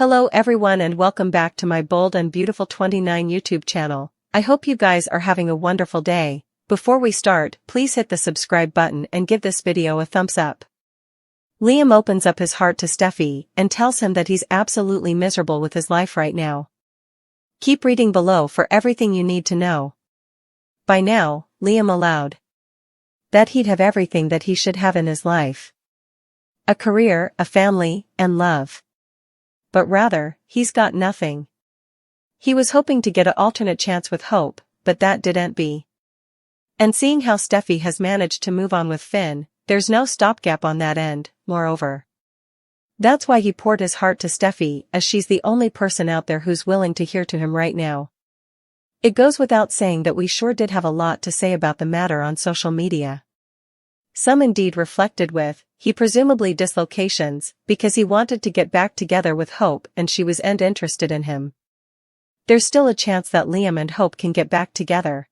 Hello everyone and welcome back to my Bold and Beautiful 29 YouTube channel. I hope you guys are having a wonderful day. Before we start, please hit the subscribe button and give this video a thumbs up. Liam opens up his heart to Steffi and tells him that he's absolutely miserable with his life right now. Keep reading below for everything you need to know. By now, Liam allowed that he'd have everything that he should have in his life. A career, a family, and love. But rather, he's got nothing. He was hoping to get an alternate chance with Hope, but that didn't be. And seeing how Steffi has managed to move on with Finn, there's no stopgap on that end, moreover. That's why he poured his heart to Steffi, as she's the only person out there who's willing to hear to him right now. It goes without saying that we sure did have a lot to say about the matter on social media. Some indeed reflected with, he presumably dislocations, because he wanted to get back together with Hope and she was interested in him. There's still a chance that Liam and Hope can get back together.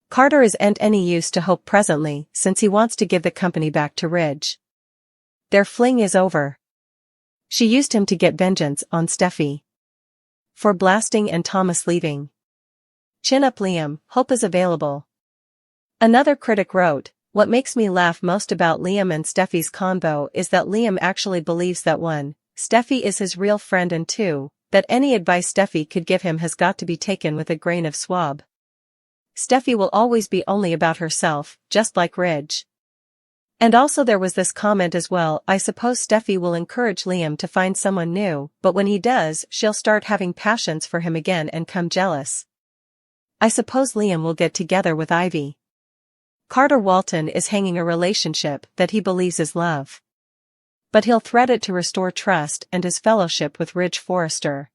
Carter isn't any use to Hope presently, since he wants to give the company back to Ridge. Their fling is over. She used him to get vengeance on Steffi for blasting and Thomas leaving. Chin up Liam, Hope is available. Another critic wrote, what makes me laugh most about Liam and Steffi's convo is that Liam actually believes that 1, Steffi is his real friend and 2, that any advice Steffi could give him has got to be taken with a grain of swab. Steffi will always be only about herself, just like Ridge. And also there was this comment as well, I suppose Steffi will encourage Liam to find someone new, but when he does, she'll start having passions for him again and come jealous. I suppose Liam will get together with Ivy. Carter Walton is hanging a relationship that he believes is love. But he'll thread it to restore trust and his fellowship with Ridge Forrester.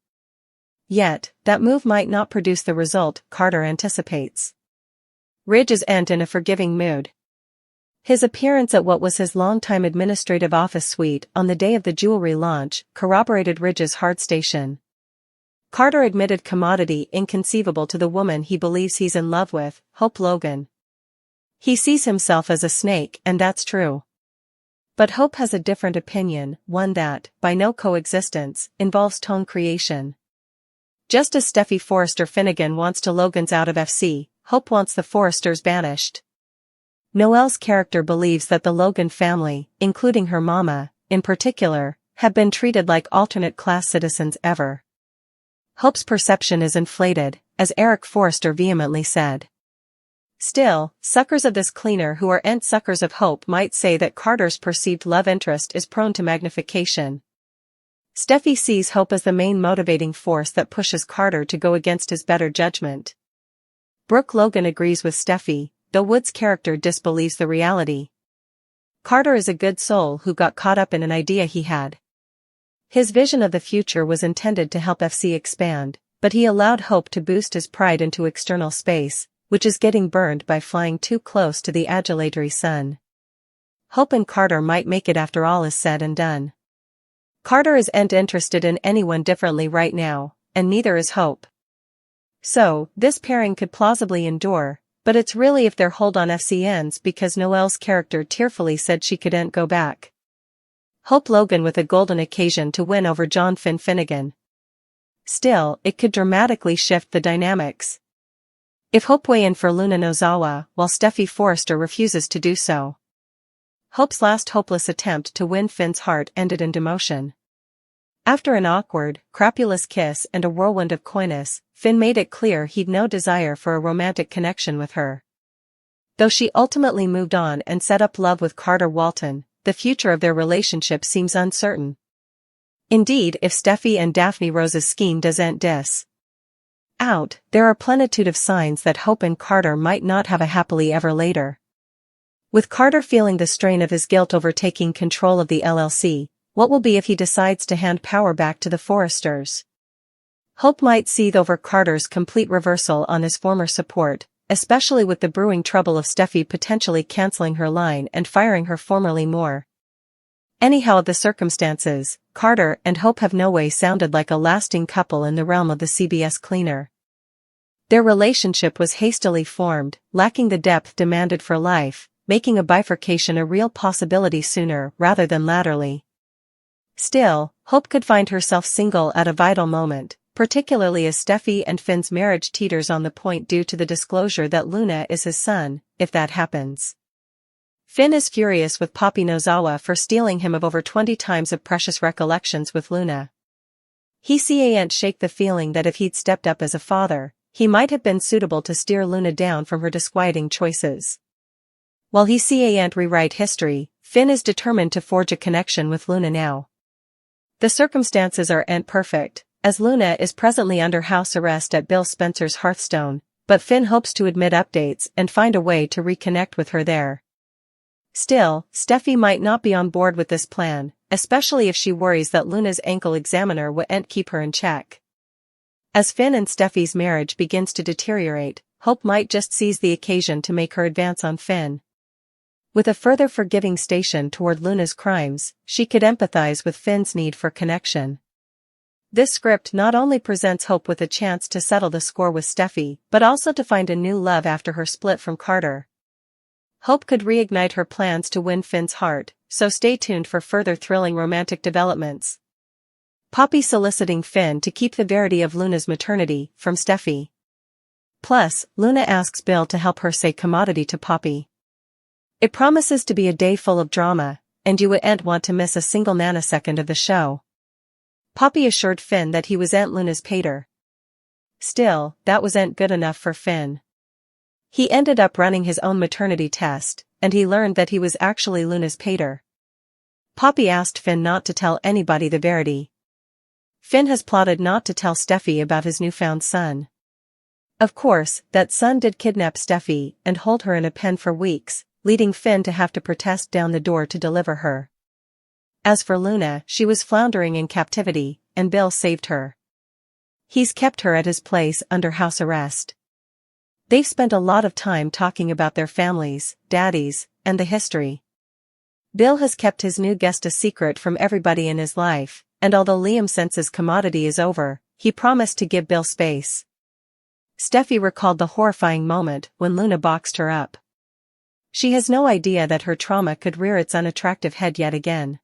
Yet, that move might not produce the result Carter anticipates. Ridge isn't in a forgiving mood. His appearance at what was his longtime administrative office suite on the day of the jewelry launch corroborated Ridge's hard station. Carter admitted commodity inconceivable to the woman he believes he's in love with, Hope Logan. He sees himself as a snake, and that's true. But Hope has a different opinion, one that, by no coexistence, involves tone creation. Just as Steffi Forrester Finnegan wants to Logan's out of FC, Hope wants the Forresters banished. Noelle's character believes that the Logan family, including her mama, in particular, have been treated like alternate-class citizens ever. Hope's perception is inflated, as Eric Forrester vehemently said. Still, suckers of this cleaner who aren't suckers of Hope might say that Carter's perceived love interest is prone to magnification. Steffi sees Hope as the main motivating force that pushes Carter to go against his better judgment. Brooke Logan agrees with Steffi, though Wood's character disbelieves the reality. Carter is a good soul who got caught up in an idea he had. His vision of the future was intended to help FC expand, but he allowed Hope to boost his pride into external space, which is getting burned by flying too close to the adulatory sun. Hope and Carter might make it after all is said and done. Carter isn't interested in anyone differently right now, and neither is Hope. So, this pairing could plausibly endure, but it's really if their hold on FC ends because Noelle's character tearfully said she couldn't go back. Hope Logan with a golden occasion to win over John Finn Finnegan. Still, it could dramatically shift the dynamics. If Hope weigh in for Luna Nozawa, while Steffi Forrester refuses to do so. Hope's last hopeless attempt to win Finn's heart ended in demotion. After an awkward, crapulous kiss and a whirlwind of coyness, Finn made it clear he'd no desire for a romantic connection with her. Though she ultimately moved on and set up love with Carter Walton, the future of their relationship seems uncertain. Indeed, if Steffi and Daphne Rose's scheme doesn't out, there are plenitude of signs that Hope and Carter might not have a happily ever later. With Carter feeling the strain of his guilt over taking control of the LLC, what will be if he decides to hand power back to the Forresters? Hope might seethe over Carter's complete reversal on his former support, especially with the brewing trouble of Steffi potentially canceling her line and firing her formerly more. Anyhow, the circumstances, Carter and Hope have no way sounded like a lasting couple in the realm of the CBS cleaner. Their relationship was hastily formed, lacking the depth demanded for life, making a bifurcation a real possibility sooner rather than laterally. Still, Hope could find herself single at a vital moment, particularly as Steffi and Finn's marriage teeters on the point due to the disclosure that Luna is his son, if that happens. Finn is furious with Poppy Nozawa for stealing him of over 20 times of precious recollections with Luna. He can't shake the feeling that if he'd stepped up as a father, he might have been suitable to steer Luna down from her disquieting choices. While he can't rewrite history, Finn is determined to forge a connection with Luna now. The circumstances aren't perfect, as Luna is presently under house arrest at Bill Spencer's Hearthstone, but Finn hopes to admit updates and find a way to reconnect with her there. Still, Steffi might not be on board with this plan, especially if she worries that Luna's ankle examiner won't keep her in check. As Finn and Steffi's marriage begins to deteriorate, Hope might just seize the occasion to make her advance on Finn. With a further forgiving station toward Luna's crimes, she could empathize with Finn's need for connection. This script not only presents Hope with a chance to settle the score with Steffi, but also to find a new love after her split from Carter. Hope could reignite her plans to win Finn's heart, so stay tuned for further thrilling romantic developments. Poppy soliciting Finn to keep the verity of Luna's maternity from Steffi. Plus, Luna asks Bill to help her say commodity to Poppy. It promises to be a day full of drama, and you won't want to miss a single nanosecond of the show. Poppy assured Finn that he was Aunt Luna's pater. Still, that wasn't good enough for Finn. He ended up running his own maternity test, and he learned that he was actually Luna's pater. Poppy asked Finn not to tell anybody the verity. Finn has plotted not to tell Steffi about his newfound son. Of course, that son did kidnap Steffi and hold her in a pen for weeks, leading Finn to have to protest down the door to deliver her. As for Luna, she was floundering in captivity, and Bill saved her. He's kept her at his place under house arrest. They've spent a lot of time talking about their families, daddies, and the history. Bill has kept his new guest a secret from everybody in his life, and although Liam senses commodity is over, he promised to give Bill space. Steffi recalled the horrifying moment when Luna boxed her up. She has no idea that her trauma could rear its unattractive head yet again.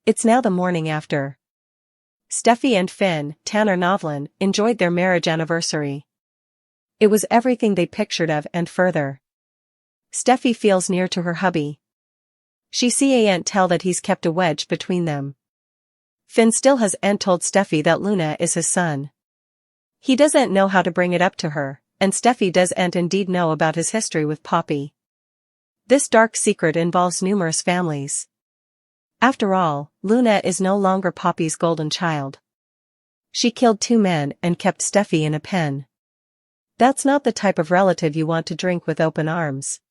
It's now the morning after. Steffi and Finn, Tanner Novlin, enjoyed their marriage anniversary. It was everything they pictured of and further. Steffi feels near to her hubby. She can't tell that he's kept a wedge between them. Finn still hasn't told Steffi that Luna is his son. He doesn't know how to bring it up to her, and Steffi doesn't indeed know about his history with Poppy. This dark secret involves numerous families. After all, Luna is no longer Poppy's golden child. She killed 2 men and kept Steffi in a pen. That's not the type of relative you want to drink with open arms.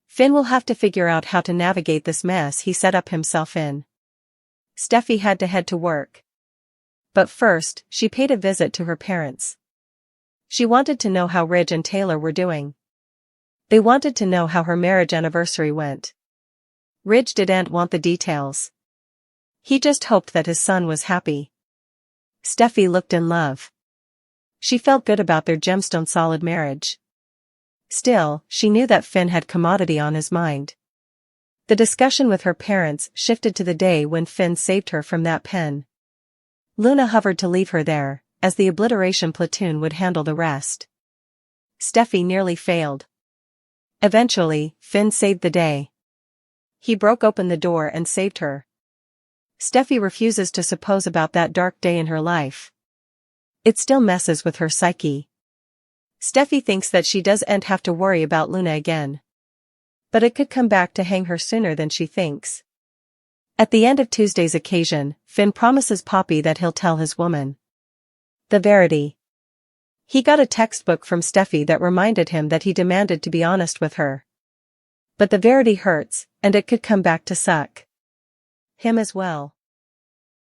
Finn will have to figure out how to navigate this mess he set up himself in. Steffi had to head to work. But first, she paid a visit to her parents. She wanted to know how Ridge and Taylor were doing. They wanted to know how her marriage anniversary went. Ridge didn't want the details. He just hoped that his son was happy. Steffi looked in love. She felt good about their gemstone solid marriage. Still, she knew that Finn had commodity on his mind. The discussion with her parents shifted to the day when Finn saved her from that pen. Luna hovered to leave her there, as the obliteration platoon would handle the rest. Steffi nearly failed. Eventually, Finn saved the day. He broke open the door and saved her. Steffi refuses to suppose about that dark day in her life. It still messes with her psyche. Steffi thinks that she doesn't have to worry about Luna again. But it could come back to hang her sooner than she thinks. At the end of Tuesday's occasion, Finn promises Poppy that he'll tell his woman the verity. He got a textbook from Steffi that reminded him that he demanded to be honest with her. But the verity hurts, and it could come back to suck him as well.